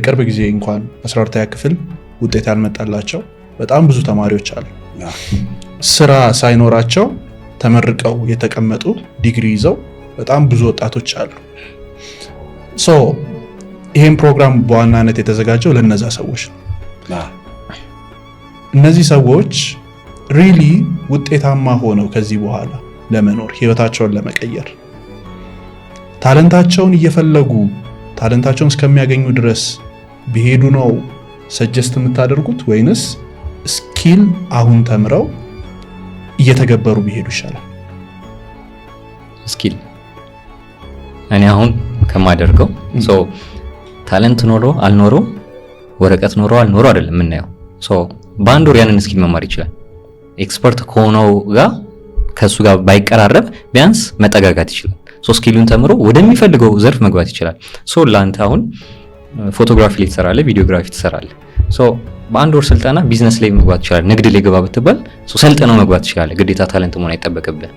ቅርብ ጊዜ እንኳን 12ኛ ክፍል ውጤት ያልመጣላቸው በጣም ብዙ ተማሪዎች አሉ። ስራ ሳይኖራቸው ተመርቀው የተቀመጡ ዲግሪ ይዘው በጣም ብዙ ወጣቶች አሉ። ይሄን ፕሮግራም በዋናነት የተዘጋጀው ለነዛ ሰዎች ነው። እነዚህ ሰዎች ሪሊ ውጤታማ ሆነው ከዚህ በኋላ ለመኖር ህይወታቸውን ለመቀየር ታለንታቸውን እየፈለጉ ታለንታቸውን እስከሚያገኙ ድረስ ቢሄዱ ነው ሰጀስት የምታደርጉት ወይንስ ስኪል አሁን ተምረው እየተገበሩ ቢሄዱ ይሻላል? ስኪል እኔ አሁን ከማደርገው ታለንት ኖሮ አልኖሮ ወረቀት ኖሮ አልኖሮ አይደለም የምናየው። በአንድ ወር ያንን ስኪል መማር ይችላል። ኤክስፐርት ከሆነው ጋር ከሱ ጋር ባይቀራረብ ቢያንስ መጠጋጋት ይችላል። ስኪሉን ተምሮ ወደሚፈልገው ዘርፍ መግባት ይችላል። ላንተ አሁን ፎቶግራፊ ላይ ትሰራለህ፣ ቪዲዮግራፊ ትሰራለህ። በአንድ ወር ስልጠና ቢዝነስ ላይ መግባት ይችላል። ንግድ ላይ ገባ ብትባል ሰልጥነው መግባት ይችላል። ግዴታ ታለንት መሆን አይጠበቅብህ።